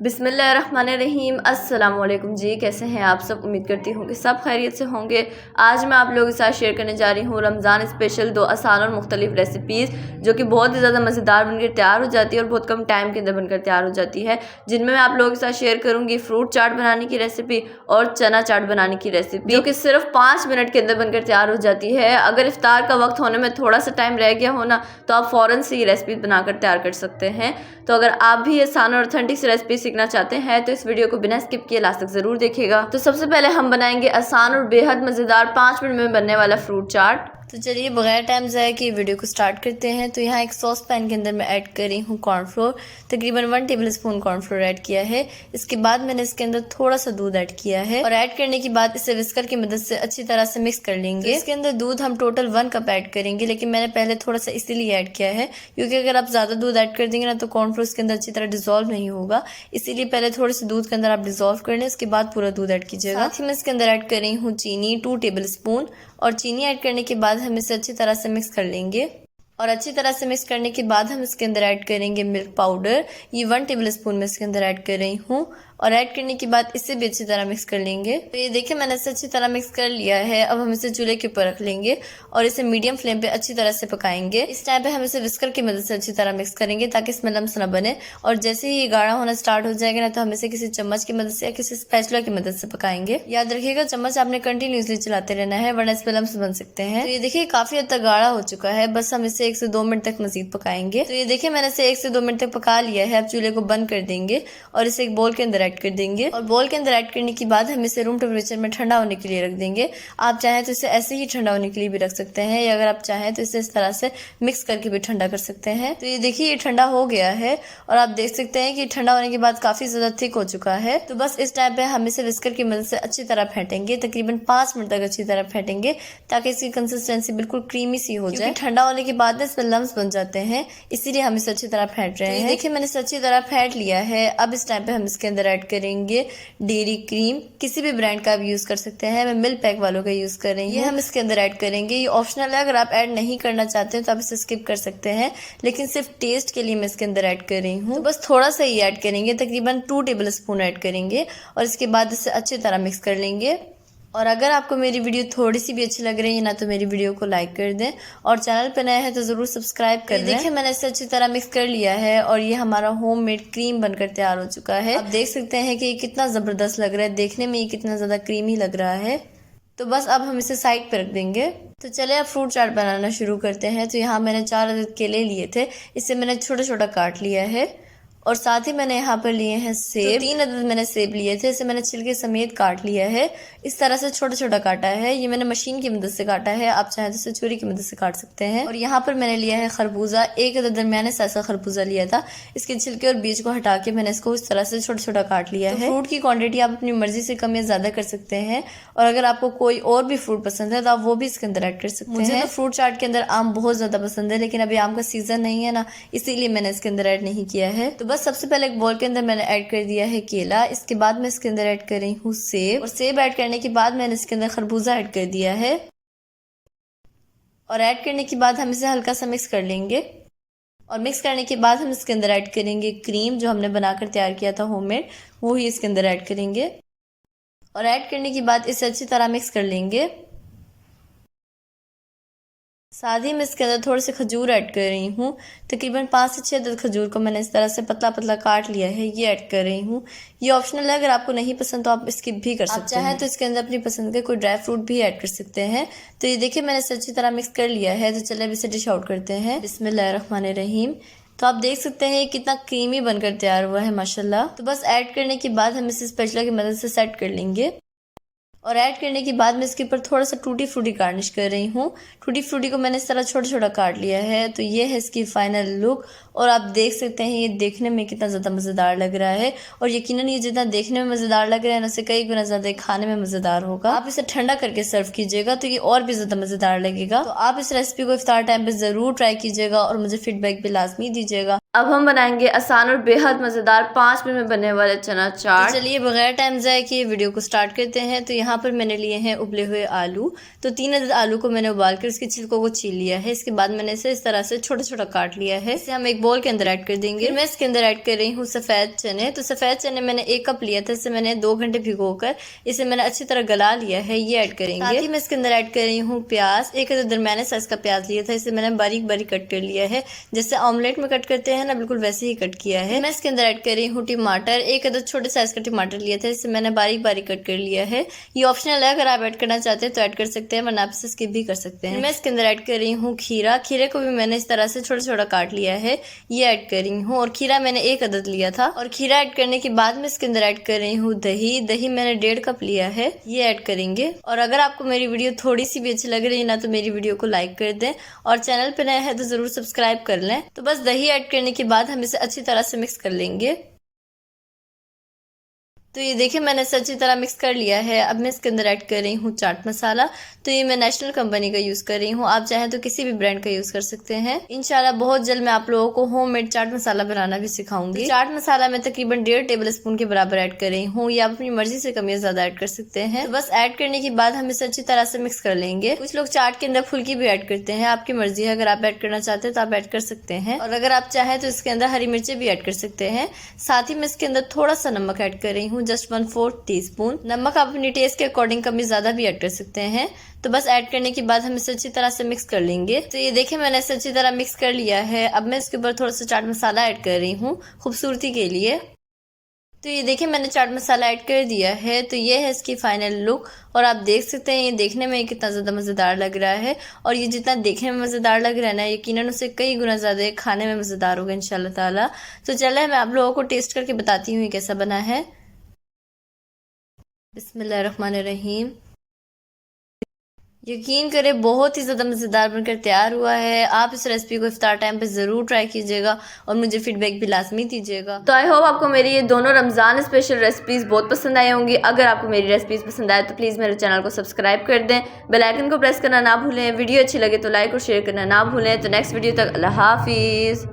बिस्मिल्लाहिर्रहमानिर्रहीम। अस्सलाम वालेकुम जी, कैसे हैं आप सब? उम्मीद करती हूँ कि सब खैरियत से होंगे। आज मैं आप लोगों के साथ शेयर करने जा रही हूँ रमज़ान स्पेशल 2 आसान और मुख्तलिफ रेसिपीज़, जो कि बहुत ही ज़्यादा मज़ेदार बनकर तैयार हो जाती है और बहुत कम टाइम के अंदर बनकर तैयार हो जाती है, जिनमें मैं आप लोगों के साथ शेयर करूँगी फ्रूट चाट बनाने की रेसिपी और चना चाट बनाने की रेसिपी, जो कि सिर्फ 5 मिनट के अंदर बनकर तैयार हो जाती है। अगर इफ्तार का वक्त होने में थोड़ा सा टाइम रह गया हो ना, तो आप फ़ौरन से ये रेसिपी बनाकर तैयार कर सकते हैं। तो अगर आप भी आसान और ऑथेंटिक सी रेसिपी सीखना चाहते हैं तो इस वीडियो को बिना स्किप किए लास्ट तक जरूर देखिएगा। तो सबसे पहले हम बनाएंगे आसान और बेहद मज़ेदार 5 मिनट में बनने वाला फ्रूट चाट। तो चलिए बगैर टाइम ज़ाया कि वीडियो को स्टार्ट करते हैं। तो यहाँ एक सॉस पैन के अंदर मैं ऐड कर रही हूँ कॉर्नफ्लोर, तकरीबन 1 टेबलस्पून कॉर्नफ्लोर ऐड किया है। इसके बाद मैंने इसके अंदर थोड़ा सा दूध ऐड किया है और ऐड करने के बाद इसे विस्कर की मदद से अच्छी तरह से मिक्स कर लेंगे। तो इसके अंदर दूध हम टोटल 1 कप ऐड करेंगे, लेकिन मैंने पहले थोड़ा सा इसीलिए ऐड किया है क्योंकि अगर आप ज़्यादा दूध ऐड कर देंगे ना तो कॉर्नफ्लोर के अंदर अच्छी तरह डिजोल्व नहीं होगा, इसीलिए पहले थोड़े से दूध के अंदर आप डिजोल्व कर लें, उसके बाद पूरा दूध ऐड कीजिएगा। साथ ही मैं इसके अंदर ऐड कर रही हूँ चीनी 2 टेबलस्पून, और चीनी ऐड करने के बाद हम इसे अच्छी तरह से मिक्स कर लेंगे। और अच्छी तरह से मिक्स करने के बाद हम इसके अंदर ऐड करेंगे मिल्क पाउडर, ये 1 टेबलस्पून में इसके अंदर ऐड कर रही हूँ, और ऐड करने के बाद इसे भी अच्छी तरह मिक्स कर लेंगे। तो ये देखिए मैंने इसे अच्छी तरह मिक्स कर लिया है। अब हम इसे चूल्हे के ऊपर रख लेंगे और इसे मीडियम फ्लेम पे अच्छी तरह से पकाएंगे। इस टाइम पे हम इसे विस्कर की मदद से अच्छी तरह मिक्स करेंगे ताकि इसमें लम्स ना बने, और जैसे ही ये गाढ़ा होना स्टार्ट हो जाएगा ना तो हम इसे किसी चम्मच की मदद से या किसी स्पैचुला की मदद से पकाएंगे। याद रखिएगा चम्मच आपने कंटिन्यूसली चलाते रहना है, वरना इसमें लम्स बन सकते हैं। तो ये देखिए काफी हद तक गाढ़ा हो चुका है, बस हम इसे 1 से 2 मिनट तक मजीद पकाएंगे। तो ये देखिए मैंने इसे 1 से 2 मिनट तक पका लिया है। अब चूल्हे को बंद कर देंगे और इसे एक बोल के अंदर ऐड कर देंगे, और बोल के अंदर ऐड करने के बाद हम इसे रूम टेम्परेचर में ठंडा होने के लिए रख देंगे। आप चाहें तो इसे ऐसे ही ठंडा होने के लिए भी रख सकते हैं, या अगर आप चाहें तो इसे इस तरह से मिक्स करके भी ठंडा कर सकते हैं। तो ये देखिए ये ठंडा हो गया है और आप देख सकते हैं कि ठंडा होने के बाद काफी ज्यादा थिक हो चुका है। तो बस इस टाइम पे हम इसे विस्कर की मदद से अच्छी तरह फेंटेंगे, तकरीबन 5 मिनट तक अच्छी तरह फेंटेंगे ताकि इसकी कंसिस्टेंसी बिल्कुल क्रीमी सी हो जाए। ठंडा होने के बाद इसमें लम्स बन जाते हैं, इसीलिए हम इसे अच्छी तरह फेंट रहे हैं। देखिए मैंने इसे अच्छी तरह फेंट लिया है। अब इस टाइम पे हम इसके अंदर ऐड करेंगे डेयरी क्रीम, किसी भी ब्रांड का आप यूज कर सकते हैं। मैं मिल्क पैक वालों का यूज कर रही हूँ। ये हम इसके अंदर ऐड करेंगे, ये ऑप्शनल है, अगर आप ऐड नहीं करना चाहते हैं तो आप इसे स्किप कर सकते हैं, लेकिन सिर्फ टेस्ट के लिए मैं इसके अंदर ऐड कर रही हूँ। तो बस थोड़ा सा ही ऐड करेंगे, तकरीबन 2 टेबलस्पून ऐड करेंगे, और इसके बाद इसे अच्छी तरह मिक्स कर लेंगे। और अगर आपको मेरी वीडियो थोड़ी सी भी अच्छी लग रही है ना तो मेरी वीडियो को लाइक कर दें, और चैनल पर नए हैं तो ज़रूर सब्सक्राइब कर दें। देखिए मैंने इसे अच्छी तरह मिक्स कर लिया है और ये हमारा होममेड क्रीम बनकर तैयार हो चुका है। आप देख सकते हैं कि ये कितना ज़बरदस्त लग रहा है, देखने में ये कितना ज़्यादा क्रीमी लग रहा है। तो बस अब हम इसे साइड पर रख देंगे। तो चले अब फ्रूट चाट बनाना शुरू करते हैं। तो यहाँ मैंने 4 अदद केले लिए थे, इसे मैंने छोटा छोटा काट लिया है, और साथ ही मैंने यहाँ पर लिए हैं सेब। तो 3 अदद मैंने सेब लिए थे, इसे मैंने छिलके समेत काट लिया है। इस तरह से छोटा छोटा काटा है, ये मैंने मशीन की मदद से काटा है, आप चाहें तो इसे छुरी की मदद से काट सकते हैं। और यहाँ पर मैंने लिया है खरबूजा, 1 अदद दरमियाने साइज का खरबूजा लिया था, इसके छिलके और बीज को हटा के मैंने इसको इस तरह से छोटा छोटा काट लिया है। फ्रूट की क्वांटिटी आप अपनी मर्जी से कम या ज्यादा कर सकते हैं, और अगर आपको कोई और भी फ्रूट पसंद है तो आप वो भी इसके अंदर ऐड कर सकते हैं। मुझे तो फ्रूट चाट के अंदर आम बहुत ज्यादा पसंद है, लेकिन अभी आम का सीजन नहीं है ना, इसीलिए मैंने इसके अंदर ऐड नहीं किया है। तो बस सबसे पहले एक के अंदर मैंने ऐड कर दिया है केला, इसके बाद मैं इसके अंदर ऐड कर रही हूँ सेब, और सेब ऐड करने के बाद मैंने इसके अंदर खरबूजा ऐड कर दिया है, और ऐड करने के बाद हम इसे हल्का सा मिक्स कर लेंगे। और मिक्स करने के बाद हम इसके अंदर ऐड करेंगे क्रीम, जो हमने बनाकर तैयार किया था होममेड, वो ही इसके अंदर ऐड करेंगे, और ऐड करने के बाद इसे अच्छी तरह मिक्स कर लेंगे। साथ ही मैं इसके अंदर थोड़े से खजूर ऐड कर रही हूँ, तकरीबन 5 से 6 अदद खजूर को मैंने इस तरह से पतला पतला काट लिया है, ये ऐड कर रही हूँ। ये ऑप्शनल है, अगर आपको नहीं पसंद तो आप स्किप भी कर सकते हैं। आप चाहें तो इसके अंदर अपनी पसंद के कोई ड्राई फ्रूट भी ऐड कर सकते हैं। तो ये देखिए मैंने इसे अच्छी तरह मिक्स कर लिया है। तो चलिए अब इसे डिश आउट करते हैं। बिस्मिल्लाहिर्रहमानिर्रहीम। तो आप देख सकते हैं कितना क्रीमी बनकर तैयार हुआ है माशाल्लाह। तो बस ऐड करने के बाद हम इसे स्पैचुला की मदद से सेट कर लेंगे, और ऐड करने के बाद मैं इसके ऊपर थोड़ा सा टूटी फ्रूटी गार्निश कर रही हूँ। टूटी फ्रूटी को मैंने इस तरह छोटा छोटा काट लिया है। तो ये है इसकी फाइनल लुक, और आप देख सकते हैं ये देखने में कितना ज़्यादा मज़ेदार लग रहा है, और यकीनन ये जितना देखने में मज़ेदार लग रहा है ना, उससे कई गुना ज़्यादा खाने में मज़ेदार होगा। आप इसे ठंडा करके सर्व कीजिएगा तो ये और भी ज़्यादा मज़ेदार लगेगा। तो आप इस रेसिपी को इफ्तार टाइम पर ज़रूर ट्राई कीजिएगा और मुझे फीडबैक भी लाजमी दीजिएगा। अब हम बनाएंगे आसान और बेहद मज़ेदार 5 मिनट में बनने वाले चना चाट। तो चलिए बगैर टाइम ज़ाया किए वीडियो को स्टार्ट करते हैं। तो यहाँ पर मैंने लिए हैं उबले हुए आलू। तो 3 अदद आलू को मैंने उबाल कर उसके छिलकों को छील लिया है। इसके बाद मैंने इसे इस तरह से छोटा छोटा काट लिया है। इसे हम एक बोल के अंदर ऐड कर देंगे। मैं इसके अंदर ऐड कर रही हूँ सफ़ेद चने। तो सफ़ेद चने मैंने 1 कप लिया था, इसे मैंने 2 घंटे भिगो कर इसे मैंने अच्छी तरह गला लिया है, ये ऐड करेंगे। साथ ही मैं इसके अंदर ऐड कर रही हूँ प्याज। 1 अदद दरमियाने साइज का प्याज लिया था, इसे मैंने बारीक बारीक कट कर लिया है, जैसे ऑमलेट में कट करते हैं ना, बिल्कुल वैसे ही कट किया है। मैं इसके अंदर ऐड कर रही हूँ टमाटर। 1 अदद छोटे साइज का टमाटर लिया था, इसे मैंने बारीक बारीक कट कर लिया है। ये ऑप्शनल है, अगर आप ऐड करना चाहते हैं तो ऐड कर सकते हैं, वरना आप इसे स्किप भी कर सकते हैं। मैं इसके अंदर ऐड कर रही हूँ खीरा। खीरे को भी मैंने इस तरह से छोटा छोटा काट लिया है, ये ऐड कर रही हूँ। और खीरा मैंने 1 अदद लिया था। और खीरा ऐड करने के बाद मैं इसके अंदर ऐड कर रही हूँ दही। दही मैंने 1.5 कप लिया है, ये ऐड करेंगे। और अगर आपको मेरी वीडियो थोड़ी सी भी अच्छी लग रही है ना, तो मेरी वीडियो को लाइक कर दें, और चैनल पर नए हैं तो जरूर सब्सक्राइब कर लें। तो बस दही ऐड करने के बाद हम इसे अच्छी तरह से मिक्स कर लेंगे। तो ये देखिए मैंने इसे अच्छी तरह मिक्स कर लिया है। अब मैं इसके अंदर ऐड कर रही हूँ चाट मसाला। तो ये मैं नेशनल कंपनी का यूज़ कर रही हूँ, आप चाहें तो किसी भी ब्रांड का यूज़ कर सकते हैं। इंशाल्लाह बहुत जल्द मैं आप लोगों को होममेड चाट मसाला बनाना भी सिखाऊंगी। तो चाट मसाला मैं तकरीबन 1.5 टेबल स्पून के बराबर ऐड कर रही हूँ, या आप अपनी मर्जी से कम या ज़्यादा ऐड कर सकते हैं। तो बस ऐड करने के बाद हम इसे अच्छी तरह से मिक्स कर लेंगे। कुछ लोग चाट के अंदर फुल्की भी ऐड करते हैं, आपकी मर्जी है, अगर आप ऐड करना चाहते हैं तो आप ऐड कर सकते हैं। और अगर आप चाहें तो इसके अंदर हरी मिर्चें भी ऐड कर सकते हैं। साथ ही मैं इसके अंदर थोड़ा सा नमक ऐड कर रही हूँ, जस्ट 1/4 टीस्पून। नमक आप अपनी टेस्ट के अकॉर्डिंग कम ज्यादा भी ऐड कर सकते हैं। तो बस ऐड करने के बाद हम इसे अच्छी तरह से मिक्स कर लेंगे। तो ये देखिए मैंने इसे अच्छी तरह मिक्स कर लिया है। अब मैं इसके ऊपर थोड़ा सा चाट मसाला ऐड कर रही हूँ खूबसूरती के लिए। तो ये देखिए मैंने चाट मसाला ऐड कर दिया है। तो ये है इसकी फाइनल लुक, और आप देख सकते हैं ये देखने में कितना ज़्यादा मज़ेदार लग रहा है। और ये जितना देखने में मज़ेदार लग रहा है ना, यकीनन उससे कई गुना ज़्यादा खाने में मज़ेदार होगा इंशाल्लाह ताला। तो चलिए मैं आप लोगों को टेस्ट करके बताती हूँ ये कैसा बना है। बिस्मिल्लाहिर्रहमानिर्रहीम। यकीन करें बहुत ही ज़्यादा मज़ेदार बनकर तैयार हुआ है। आप इस रेसिपी को इफ्तार टाइम पे ज़रूर ट्राई कीजिएगा और मुझे फीडबैक भी लाजमी दीजिएगा। तो आई होप आपको मेरी ये दोनों रमज़ान स्पेशल रेसिपीज़ बहुत पसंद आई होंगी। अगर आपको मेरी रेसिपीज़ पसंद आए तो प्लीज़ मेरे चैनल को सब्सक्राइब कर दें, बेल आइकन को प्रेस करना ना भूलें। वीडियो अच्छी लगे तो लाइक और शेयर करना ना भूलें। तो नेक्स्ट वीडियो तक अल्लाह हाफिज़।